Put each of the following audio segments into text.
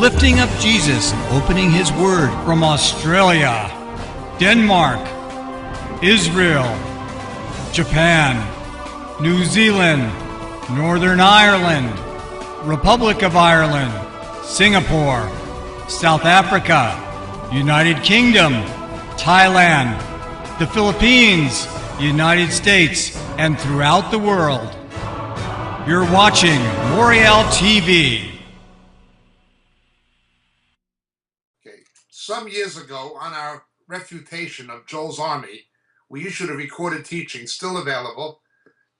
lifting up Jesus and opening His Word from Australia, Denmark, Israel, Japan, New Zealand, Northern Ireland, Republic of Ireland, Singapore, South Africa, United Kingdom, Thailand, the Philippines, United States, and throughout the world. You're watching Moriel TV. Okay. Some years ago, on our refutation of Joel's Army, we issued a recorded teaching, still available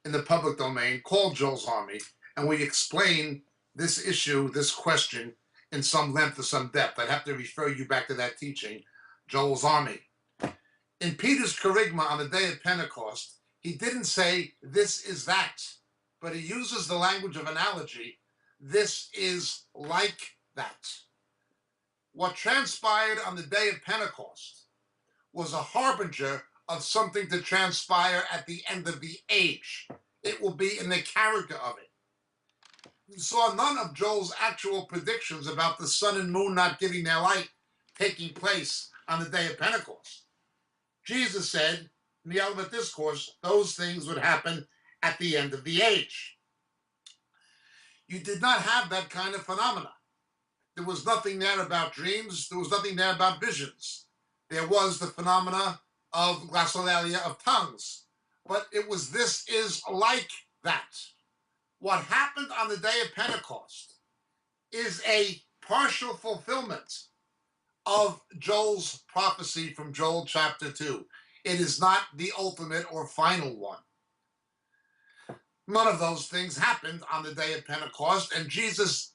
in the public domain, called Joel's Army, and we explain this issue, this question, in some length or some depth. I'd have to refer you back to that teaching, Joel's Army. In Peter's kerygma on the day of Pentecost, he didn't say, this is that, but he uses the language of analogy, this is like that. What transpired on the day of Pentecost was a harbinger of something to transpire at the end of the age. It will be in the character of it. We saw none of Joel's actual predictions about the sun and moon not giving their light taking place on the day of Pentecost. Jesus said in the Olivet Discourse, those things would happen at the end of the age. You did not have that kind of phenomena. There was nothing there about dreams. There was nothing there about visions. There was the phenomena of glossolalia, of tongues. But it was, this is like that. What happened on the day of Pentecost is a partial fulfillment of Joel's prophecy from Joel chapter 2. It is not the ultimate or final one. None of those things happened on the day of Pentecost, and Jesus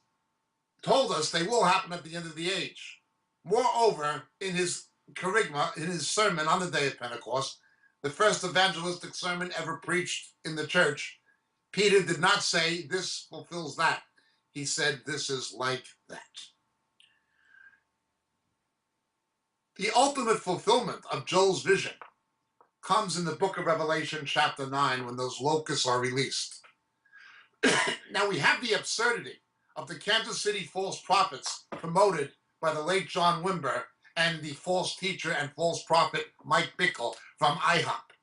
told us they will happen at the end of the age. Moreover, in his kerygma, in his sermon on the day of Pentecost, the first evangelistic sermon ever preached in the church, Peter did not say, this fulfills that. He said, this is like that. The ultimate fulfillment of Joel's vision comes in the book of Revelation, chapter 9, when those locusts are released. Now, we have the absurdity of the Kansas City false prophets promoted by the late John Wimber and the false teacher and false prophet Mike Bickle from IHOP.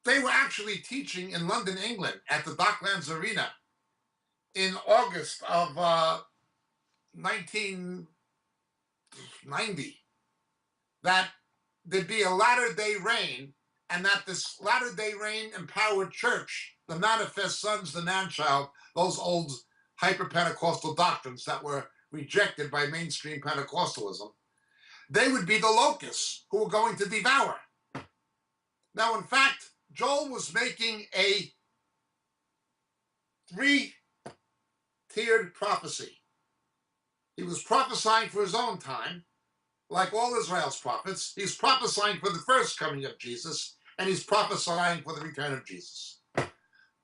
They were actually teaching in London, England, at the Docklands Arena in August of 1990, that there'd be a latter-day rain, and that this latter-day rain empowered church, the manifest sons, the man-child, those old hyper-Pentecostal doctrines that were rejected by mainstream Pentecostalism, they would be the locusts who were going to devour. Now, in fact, Joel was making a three-tiered prophecy. He was prophesying for his own time, like all Israel's prophets. He's prophesying for the first coming of Jesus, and he's prophesying for the return of Jesus.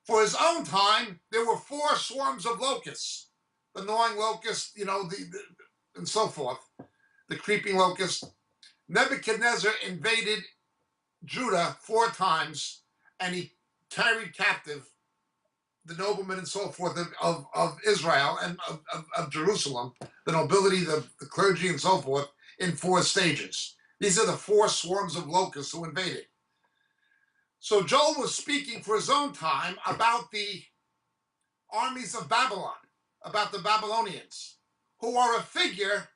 For his own time, there were 4 swarms of locusts. The gnawing locust, and so forth. The creeping locust. Nebuchadnezzar invaded Judah 4 times, and he carried captive the noblemen and so forth of Israel and of Jerusalem, the nobility, the clergy, and so forth, in 4 stages. These are the 4 swarms of locusts who invaded. So Joel was speaking for his own time about the armies of Babylon, about the Babylonians, who are a figure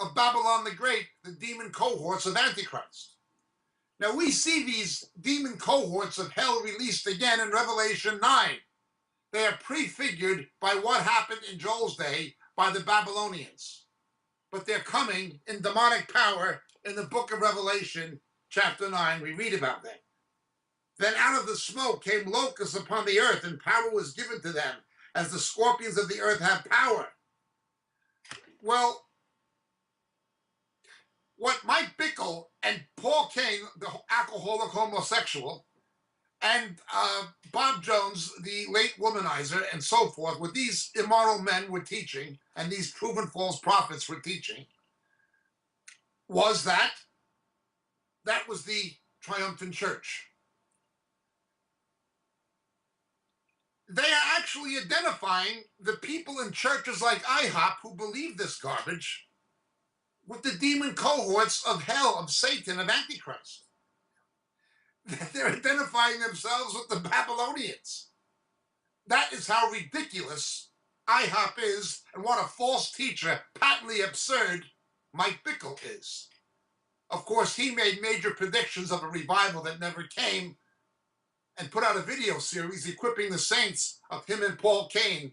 of Babylon the Great, the demon cohorts of Antichrist. Now we see these demon cohorts of hell released again in Revelation 9. They are prefigured by what happened in Joel's day by the Babylonians. But they're coming in demonic power in the book of Revelation, chapter 9. We read about them. Then out of the smoke came locusts upon the earth, and power was given to them, as the scorpions of the earth have power. Well, what Mike Bickle and Paul King, the alcoholic homosexual, and Bob Jones, the late womanizer, and so forth, what these immoral men were teaching, and these proven false prophets were teaching, was that was the triumphant church. they are actually identifying the people in churches like IHOP who believe this garbage with the demon cohorts of hell, of Satan, of Antichrist. They're identifying themselves with the Babylonians. That is how ridiculous IHOP is, and what a false teacher, patently absurd, Mike Bickle is. Of course, he made major predictions of a revival that never came, and put out a video series equipping the saints of him and Paul Cain,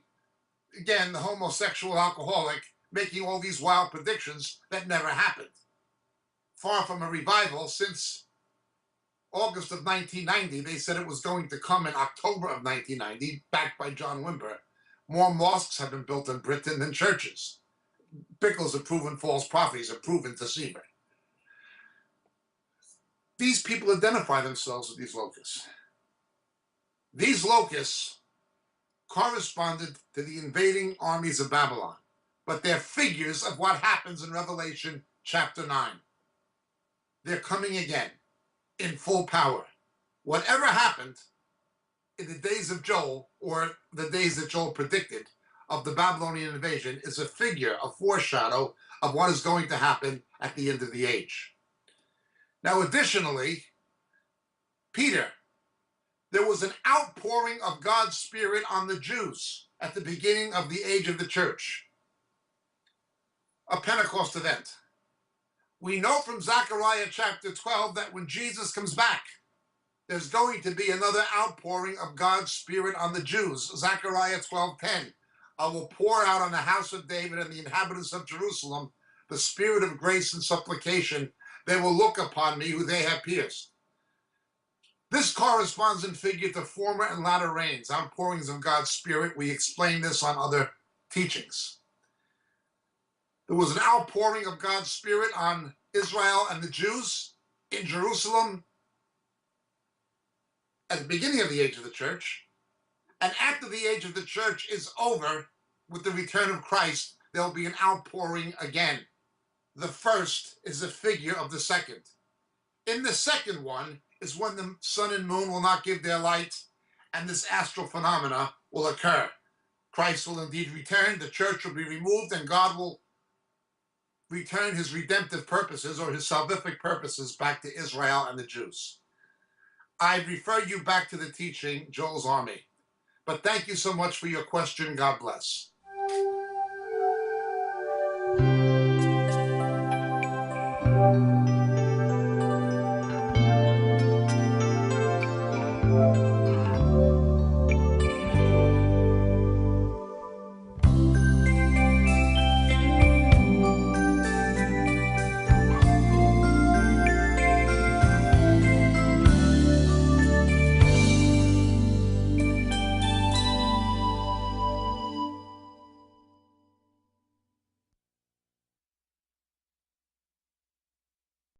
again, the homosexual alcoholic, making all these wild predictions that never happened. Far from a revival, since August of 1990, they said it was going to come in October of 1990, backed by John Wimber. More mosques have been built in Britain than churches. Bickle's a proven false prophet. He's a proven deceiver. These people identify themselves with these locusts. These locusts corresponded to the invading armies of Babylon, but they're figures of what happens in Revelation chapter 9. They're coming again in full power. Whatever happened in the days of Joel, or the days that Joel predicted of the Babylonian invasion, is a figure, a foreshadow of what is going to happen at the end of the age. Now, additionally, Peter, there was an outpouring of God's Spirit on the Jews at the beginning of the age of the church, a Pentecost event. We know from Zechariah chapter 12 that when Jesus comes back, there's going to be another outpouring of God's Spirit on the Jews. Zechariah 12:10, I will pour out on the house of David and the inhabitants of Jerusalem the spirit of grace and supplication. They will look upon me who they have pierced. This corresponds in figure to former and latter rains, outpourings of God's Spirit. We explain this on other teachings. There was an outpouring of God's Spirit on Israel and the Jews in Jerusalem at the beginning of the age of the church. And after the age of the church is over, with the return of Christ, there'll be an outpouring again. The first is a figure of the second. In the second one is when the sun and moon will not give their light, and this astral phenomena will occur. Christ will indeed return, the church will be removed, and God will return his redemptive purposes, or his salvific purposes, back to Israel and the Jews. I refer you back to the teaching, Joel's Army. But thank you so much for your question. God bless.